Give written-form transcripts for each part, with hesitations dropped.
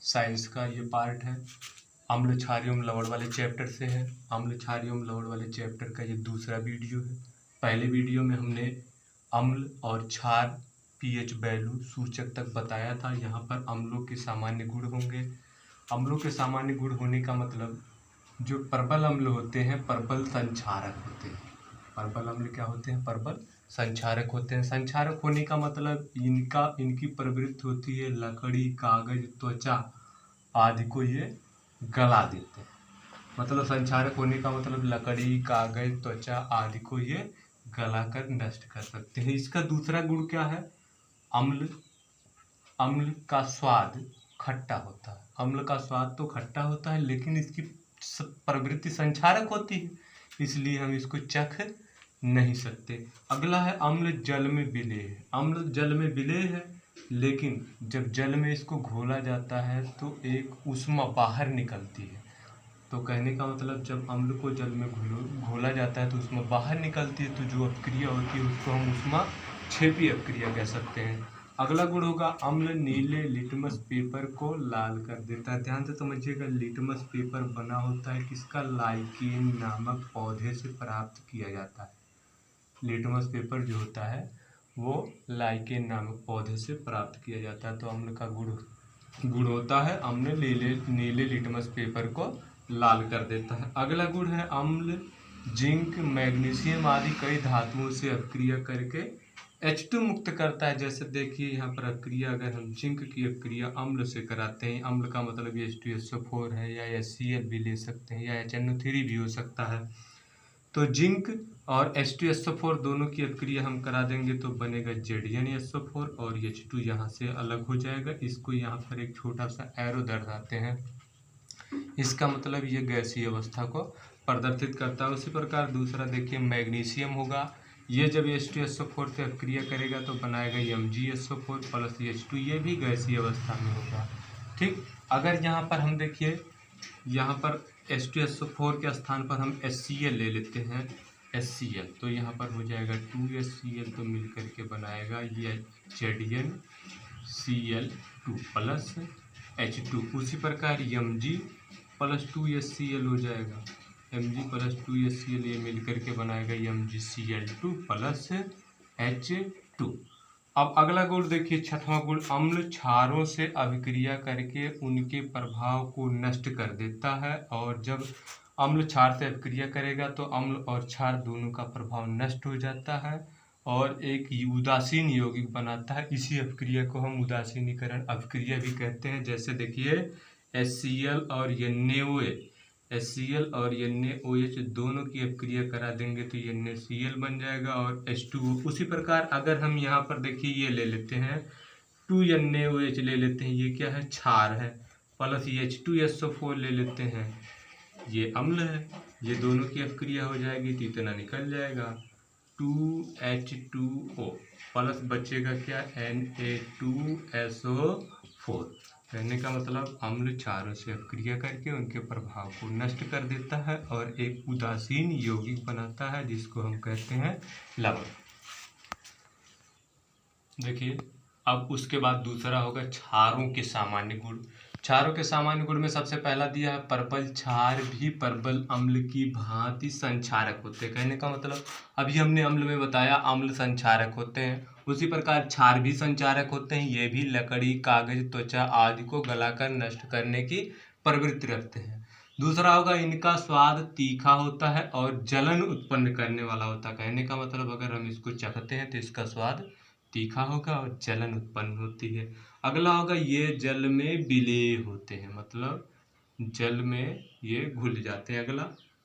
Science का ये part है। अम्ल क्षार एवं लवण वाले चैप्टर से है। अम्ल क्षार एवं लवण वाले चैप्टर का ये दूसरा वीडियो है। पहले वीडियो में हमने अम्ल और क्षार पीएच वैल्यू सूचक तक बताया था। यहाँ पर अम्लों के सामान्य गुण होंगे। अम्लों के सामान्य गुण होने का मतलब जो प्रबल अम्ल होते हैं प्रबल संक्षारक होते हैं। प्रबल अम्ल क्या होते हैं? प्रबल संक्षारक होते हैं। संक्षारक होने का मतलब इनकी प्रवृत्ति होती है लकड़ी, कागज, त्वचा आदि को ये गला देते हैं। मतलब संक्षारक होने का मतलब लकड़ी, कागज, त्वचा आदि को ये गलाकर नष्ट कर सकते हैं। इसका दूसरा गुण क्या है? अम्ल का स्वाद खट्टा होता है। अम्ल का स्वाद तो खट्टा होता है लेकिन इसकी प्रवृत्ति संक्षारक होती है, इसलिए हम इसको चख नहीं सकते। अगला है अम्ल जल में विलेय है। अम्ल जल में विलेय है लेकिन जब जल में इसको घोला जाता है तो एक ऊष्मा बाहर निकलती है। तो कहने का मतलब जब अम्ल को जल में घोला जाता है तो ऊष्मा बाहर निकलती है, तो जो अपक्रिया होती है उसको हम ऊष्मा क्षेपी अपक्रिया कह सकते हैं। अगला गुण होगा अम्ल नीले लिटमस पेपर को लाल कर देता है। ध्यान से समझिएगा, लिटमस पेपर बना होता है किसका? लाइकेन नामक पौधे से प्राप्त किया जाता है। लिटमस पेपर जो होता है वो लाइकेन नामक पौधे से प्राप्त किया जाता है। तो अम्ल का गुण होता है अम्ल नीले लिटमस पेपर को लाल कर देता है। अगला गुण है अम्ल जिंक, मैग्नीशियम आदि कई धातुओं से अपक्रिया करके H2 मुक्त करता है। जैसे देखिए यहाँ पर अपक्रिया अगर हम जिंक की अपक्रिया अम्ल से कराते हैं, अम्ल का मतलब H2SO4 है या HCl भी ले सकते हैं या HNO3 भी हो सकता है। तो जिंक और H2SO4 दोनों की अपक्रिया हम करा देंगे तो बनेगा ZnSO4 और H2 यहाँ से अलग हो जाएगा। इसको यहाँ पर एक छोटा सा एरो दर्शाते हैं, इसका मतलब ये गैसीय अवस्था को प्रदर्शित करता है। उसी प्रकार दूसरा देखिए मैग्नीशियम होगा, ये जब H2SO4 से अपक्रिया करेगा तो बनाएगा MgSO4 प्लस H2, ये भी गैसीय अवस्था में होगा। ठीक, अगर यहाँ पर हम देखिए यहाँ पर H2SO4 के स्थान पर हम HCl ले लेते हैं, HCl, तो यहाँ पर हो जाएगा 2HCl, तो मिल करके बनाएगा ये ZnCl2 प्लस H2। उसी प्रकार Mg प्लस 2HCl हो जाएगा, Mg प्लस 2HCl, ये मिल करके बनाएगा MgCl2 प्लस H2। अब अगला गुण देखिए, छठवां गुण अम्ल क्षारों से अभिक्रिया करके उनके प्रभाव को नष्ट कर देता है। और जब अम्ल क्षार से अभिक्रिया करेगा तो अम्ल और क्षार दोनों का प्रभाव नष्ट हो जाता है और एक उदासीन यौगिक बनाता है। इसी अभिक्रिया को हम उदासीनीकरण अभिक्रिया भी कहते हैं। जैसे देखिए HCl और HCl और NaOH दोनों की अपक्रिया करा देंगे तो NaCl बन जाएगा और H2O। उसी प्रकार अगर हम यहाँ पर देखिए ये ले लेते हैं 2NaOH ले लेते हैं, ये क्या है? क्षार है, प्लस H2SO4 ले लेते हैं, ये अम्ल है, ये दोनों की अपक्रिया हो जाएगी तो इतना निकल जाएगा 2H2O प्लस बचेगा क्या? Na2SO4। कहने का मतलब अम्ल क्षारों से अपक्रिया करके उनके प्रभाव को नष्ट कर देता है और एक उदासीन यौगिक बनाता है जिसको हम कहते हैं लवण। देखिए अब उसके बाद दूसरा होगा क्षारों के सामान्य गुण। क्षारों के सामान्य गुण में सबसे पहला दिया है प्रबल क्षार भी प्रबल अम्ल की भांति संक्षारक होते हैं। कहने का मतलब अभी हमने अम्ल में बताया अम्ल संक्षारक होते हैं, उसी प्रकार क्षार भी संचारक होते हैं। ये भी लकड़ी, कागज, त्वचा आदि को गलाकर नष्ट करने की प्रवृत्ति रखते हैं। दूसरा होगा इनका स्वाद तीखा होता है और जलन उत्पन्न करने वाला होता है। कहने का मतलब अगर हम इसको चखते हैं तो इसका स्वाद तीखा होगा और जलन उत्पन्न होती है। अगला होगा ये जल में विलेय होते हैं, मतलब जल में ये घुल जाते हैं। अगला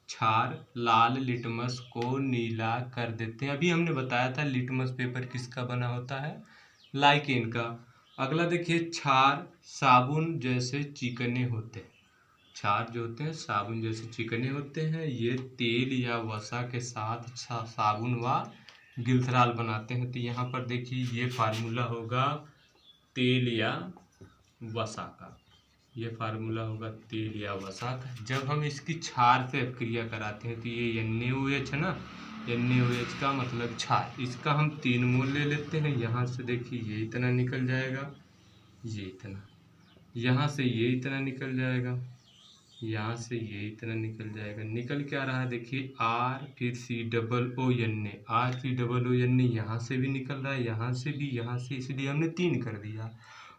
क्षार लाल लिटमस को नीला कर देते हैं। अभी हमने बताया था लिटमस पेपर किसका बना होता है? लाइकेन का। अगला देखिए क्षार साबुन जैसे चिकने होते हैं। क्षार जो होते हैं साबुन जैसे चिकने होते हैं, ये तेल या वसा के साथ साबुन व ग्लिसरॉल बनाते हैं। तो यहाँ पर देखिए ये फार्मूला होगा तेल या वसा का, ये फार्मूला होगा तेल या वसा का। जब हम इसकी क्षार से अपक्रिया कराते हैं तो ये NaOH है ना, NaOH का मतलब क्षार, इसका हम 3 मोल ले लेते हैं। यहाँ से देखिए ये इतना निकल जाएगा, ये इतना, यहाँ से ये इतना निकल जाएगा, यहाँ से ये इतना निकल जाएगा। निकल क्या रहा देखिए, आर फिर C double O N A, R C double O N A यहाँ से भी निकल रहा है, यहाँ से भी, यहाँ से, इसलिए हमने 3 कर दिया।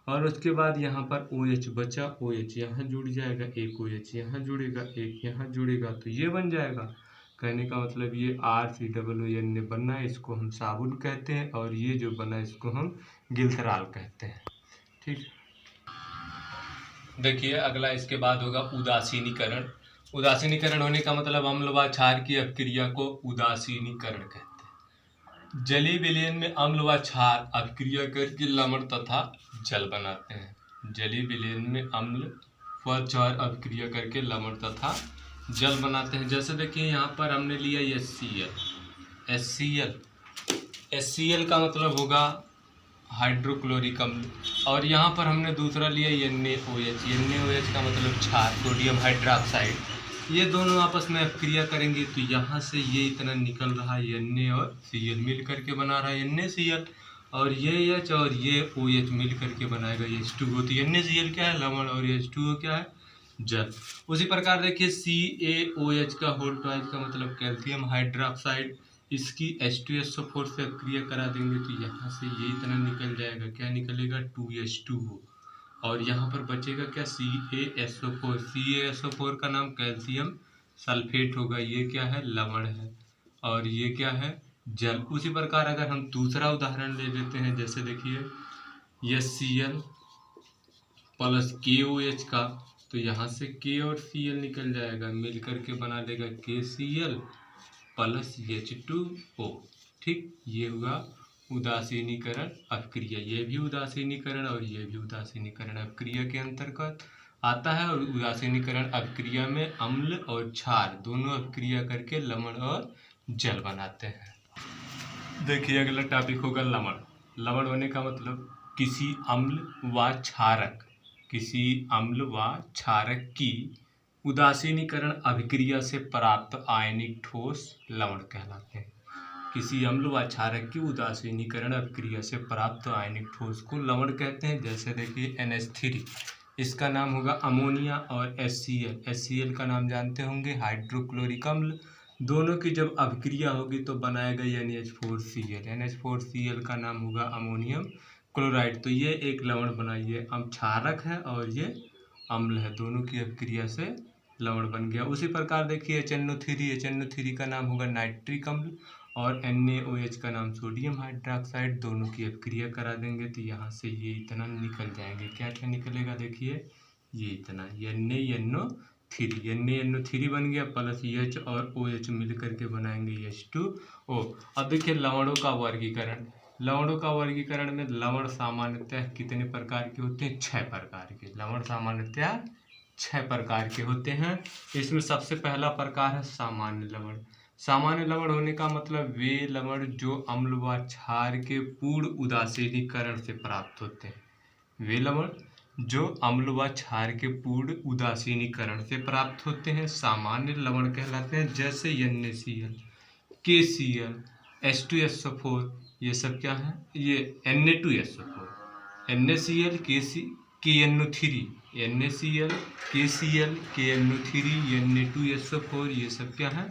और उसके बाद यहाँ पर ओ एच बचा, ओ एच यहाँ जुड़ जाएगा, एक ओ एच यहाँ जुड़ेगा, एक यहाँ जुड़ेगा, तो ये बन जाएगा। कहने का मतलब ये R C double O N A बनना है, इसको हम साबुन कहते हैं, और ये जो बना है इसको हम गिल्थराल कहते हैं। ठीक, देखिए अगला इसके बाद होगा उदासीनीकरण। उदासीनीकरण होने का मतलब अम्ल व क्षार की अपक्रिया को उदासीनीकरण कहते हैं। जलीय विलयन में अम्ल व क्षार अपक्रिया करके लवण तथा जल बनाते हैं। जलीय विलयन में अम्ल व क्षार अपक्रिया करके लवण तथा जल बनाते हैं। जैसे देखिए यहाँ पर हमने लिया HCl, HCl का मतलब होगा हाइड्रोक्लोरिक अम्ल, और यहाँ पर हमने दूसरा लिया NaOH, NaOH का मतलब क्षार, सोडियम हाइड्रोक्साइड। ये दोनों आपस में अपक्रिया करेंगे तो यहाँ से ये इतना निकल रहा है Na और Cl मिल करके बना रहा है NaCl, और ये H और ये OH मिल करके बनाएगा H2O। तो NaCl क्या है, लवण, और H2O क्या है, जल। उसी प्रकार देखिए CaOH का होल ट्वाइस का मतलब कैल्शियम हाइड्रोक्साइड, इसकी H2SO4 से अपक्रिया करा देंगे तो यहाँ से ये इतना निकल जाएगा, क्या निकलेगा, 2H2O, और यहाँ पर बचेगा क्या, CaSO4। CaSO4 का नाम कैल्शियम सल्फेट होगा, ये क्या है, लवण है, और ये क्या है, जल। उसी प्रकार अगर हम दूसरा उदाहरण ले लेते हैं, जैसे देखिए HCl प्लस KOH का, तो यहाँ से K और Cl निकल जाएगा, मिल करके बना देगा KCl प्लस H2O। ठीक, ये हुआ उदासीनीकरण अपक्रिया। ये भी उदासीनीकरण और ये भी उदासीनीकरण अपक्रिया के अंतर्गत आता है। और उदासीनीकरण अपक्रिया में अम्ल और क्षार दोनों अपक्रिया करके लवण और जल बनाते हैं। देखिए अगला टॉपिक होगा लवण। लवण होने का मतलब किसी अम्ल व क्षारक, किसी अम्ल व क्षारक की उदासीनीकरण अभिक्रिया से प्राप्त आयनिक ठोस लवण कहलाते हैं। किसी अम्ल व क्षारक की उदासीनीकरण अभिक्रिया से प्राप्त आयनिक ठोस को लवण कहते हैं। जैसे देखिए NH3, इसका नाम होगा अमोनिया, और HCl का नाम जानते होंगे, हाइड्रोक्लोरिक अम्ल। दोनों की जब अभिक्रिया होगी तो बनाएगा NH4Cl, NH4Cl का नाम होगा अमोनियम क्लोराइड। तो ये एक लवण बनाइए, अब क्षारक है और ये अम्ल है, दोनों की अभिक्रिया से लवण बन गया। उसी प्रकार देखिए HNO3 का नाम होगा नाइट्रिक अम्ल, और NaOH का नाम सोडियम हाइड्रोक्साइड। दोनों की अपक्रिया करा देंगे तो यहाँ से ये इतना निकल जाएंगे। क्या क्या निकलेगा देखिए, ये इतना NaNO3 बन गया, प्लस H और OH मिल करके बनाएंगे H2O। अब देखिए लवणों का वर्गीकरण। लवणों का वर्गीकरण में लवण सामान्यतः कितने प्रकार के होते हैं, 6 प्रकार के। लवण सामान्यतः 6 प्रकार के होते हैं। इसमें सबसे पहला प्रकार है सामान्य लवण। सामान्य लवण होने का मतलब वे लवण जो अम्ल व क्षार के पूर्ण उदासीनीकरण से प्राप्त होते हैं। वे लवण जो अम्ल व क्षार के पूर्ण उदासीनीकरण से प्राप्त होते हैं सामान्य लवण कहलाते हैं। जैसे NaCl, KCl, H2SO4, ये सब क्या है, ये Na2SO4, NaCl, KNO3, NaCl, KCl, KNO3, Na2SO4, ये सब क्या है,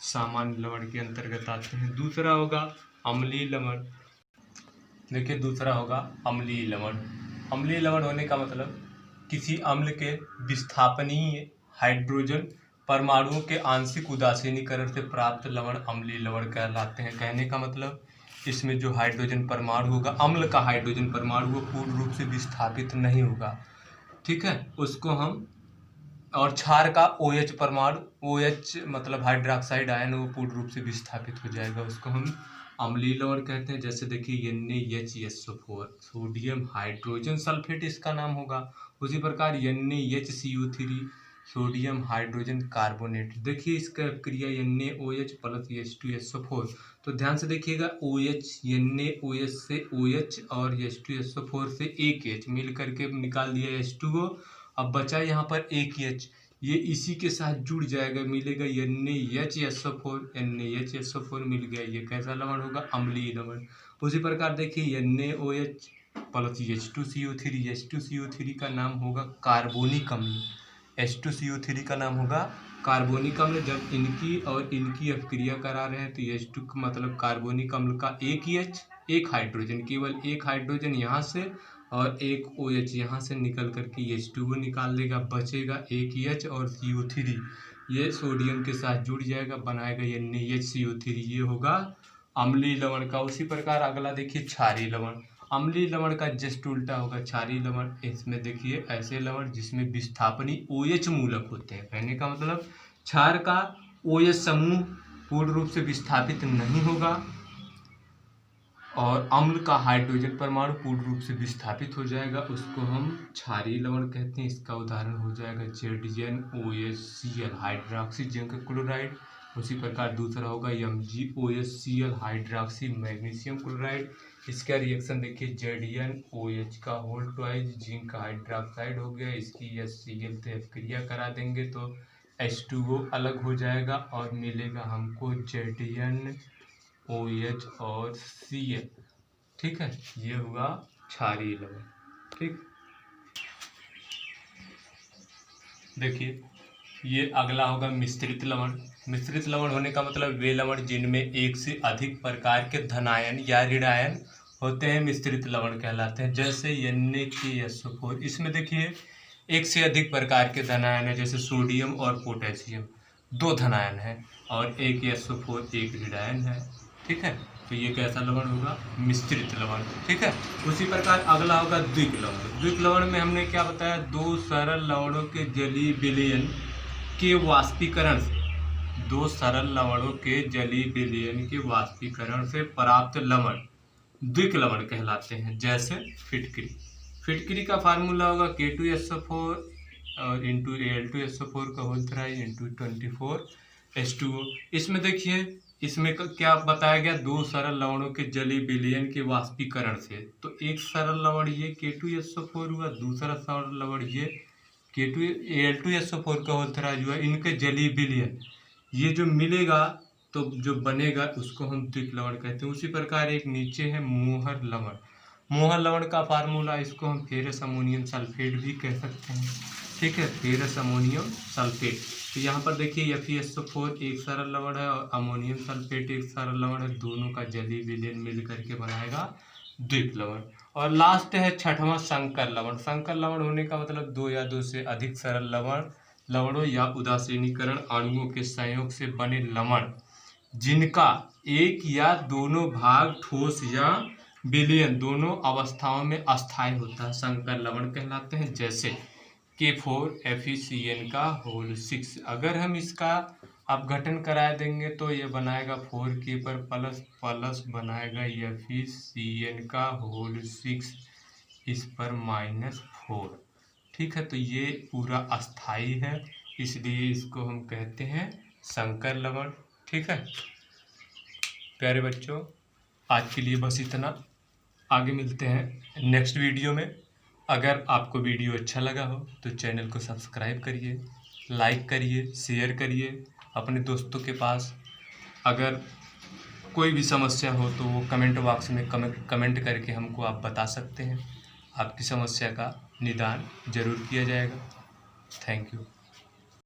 सामान्य लवण के अंतर्गत आते हैं। दूसरा होगा अम्लीय लवण। देखिए दूसरा होगा अम्लीय लवण। अम्लीय लवण होने का मतलब किसी अम्ल के विस्थापनीय हाइड्रोजन परमाणुओं के आंशिक उदासीनीकरण से प्राप्त लवण अम्लीय लवण कहलाते हैं। कहने का मतलब इसमें जो हाइड्रोजन परमाणु होगा, अम्ल का हाइड्रोजन परमाणु वो पूर्ण रूप से विस्थापित नहीं होगा, ठीक है, उसको हम, और क्षार का OH परमाणु, OH मतलब हाइड्रोक्साइड आयन, वो पूर्ण रूप से विस्थापित हो जाएगा, उसको हम अम्लीय लवण कहते हैं। जैसे देखिए NaHSO4, सोडियम हाइड्रोजन सल्फेट इसका नाम होगा। उसी प्रकार NaHCO3, सोडियम हाइड्रोजन कार्बोनेट। देखिए इसका क्रिया NaOH प्लस H2SO4। तो ध्यान से देखिएगा, OH, NaOH से OH और H2SO4 से एक H मिल करके निकाल दिया H2O। अब बचा यहाँ पर एक H, ये इसी के साथ जुड़ जाएगा, मिलेगा NaHSO4, NaHSO4 मिल गया। ये कैसा लवण होगा, अम्लीय लवण। उसी प्रकार देखिए NaOH प्लस H2CO3। H2CO3 का नाम होगा कार्बोनिक अम्ल। H2CO3 का नाम होगा कार्बोनिक अम्ल। जब इनकी और इनकी अभिक्रिया करा रहे हैं तो H2 का मतलब कार्बोनिक अम्ल का एक H, एक हाइड्रोजन, केवल एक हाइड्रोजन यहाँ से और एक OH यहाँ से निकल करके H2O निकाल देगा, बचेगा एक H और CO3, ये सोडियम के साथ जुड़ जाएगा, बनाएगा ये NaHCO3। ये होगा अम्लीय लवण का। उसी प्रकार अगला देखिए क्षारीय लवण। अम्लीय लवण का जस्ट उल्टा होगा क्षारीय लवण। इसमें देखिए ऐसे लवण जिसमें विस्थापनी OH मूलक होते हैं। कहने का मतलब क्षार का OH समूह पूर्ण रूप से विस्थापित नहीं होगा और अम्ल का हाइड्रोजन परमाणु पूर्ण रूप से विस्थापित हो जाएगा, उसको हम क्षारीय लवण कहते हैं। इसका उदाहरण हो जाएगा ZnOHCl हाइड्रोक्सी जिंक क्लोराइड। उसी प्रकार दूसरा होगा MgOHCl हाइड्रोक्सी मैग्नीशियम क्लोराइड। इसका रिएक्शन देखिए ZnOH का होल ट्वाइस जिंक हाइड्रोक्साइड हो गया, इसकी HCl से अभिक्रिया करा देंगे तो H2O अलग हो जाएगा और मिलेगा हमको ZnOH और Cl। ठीक है, ये हुआ क्षारीय लवण। ठीक, देखिए ये अगला होगा मिश्रित लवण। मिश्रित लवण होने का मतलब वे लवण जिनमें एक से अधिक प्रकार के धनायन या ऋणायन होते हैं मिश्रित लवण कहलाते हैं। जैसे NaKSO4, इसमें देखिए एक से अधिक प्रकार के धनायन है, जैसे सोडियम और पोटेशियम, दो धनायन है और एक SO4 एक ऋणायन है। ठीक है, तो ये कैसा लवण होगा? मिश्रित लवण। ठीक है, उसी प्रकार अगला होगा द्विक लवण। द्विक लवण में हमने क्या बताया? दो सरल लवणों के जलीय विलयन के वाष्पीकरण से, दो सरल लवणों के जलीय विलयन के वाष्पीकरण से प्राप्त लवण द्विक लवण कहलाते हैं। जैसे फिटकरी। फिटकरी का फार्मूला होगा K2SO4 और इंटू Al2SO4 का होल थ्राइस इंटू 24H2O। इसमें देखिए इसमें क्या बताया गया? दो सरल लवणों के जलीय विलयन के वाष्पीकरण से, तो एक सरल लवण ये K2SO4 हुआ, दूसरा सरल लवण ये Al2SO4 का होल थ्राइस हुआ। इनके जलीय विलयन ये जो मिलेगा तो जो बनेगा उसको हम द्विक लवण कहते हैं। उसी प्रकार एक नीचे है मोहर लवण। मोहर लवण का फार्मूला, इसको हम फेरस अमोनियम सल्फेट भी कह सकते हैं। ठीक है, फेरस अमोनियम सल्फेट। तो यहाँ पर देखिए FeSO4 एक सरल लवण है और अमोनियम सल्फेट एक सरल लवण है, दोनों का जलीय विलयन मिल करके बनाएगा द्विक लवण। और लास्ट है छठवां संकर लवण। संकर लवण होने का मतलब दो या दो से अधिक सरल लवणों या उदासीनीकरण अणुओं के संयोग से बने लवण जिनका एक या दोनों भाग ठोस या विलयन दोनों अवस्थाओं में अस्थायी होता है, संकर लवण कहलाते हैं। जैसे K4FeCN का होल 6, अगर हम इसका अपघटन करा देंगे तो ये बनाएगा 4K पर प्लस प्लस बनाएगा FeCN का होल 6, इस पर -4। ठीक है, तो ये पूरा अस्थाई है, इसलिए इसको हम कहते हैं संकर लवण। ठीक है प्यारे बच्चों, आज के लिए बस इतना। आगे मिलते हैं नेक्स्ट वीडियो में। अगर आपको वीडियो अच्छा लगा हो तो चैनल को सब्सक्राइब करिए, लाइक करिए, शेयर करिए अपने दोस्तों के पास। अगर कोई भी समस्या हो तो वो कमेंट बॉक्स में कमेंट करके हमको आप बता सकते हैं। आपकी समस्या का निदान जरूर किया जाएगा। Thank you.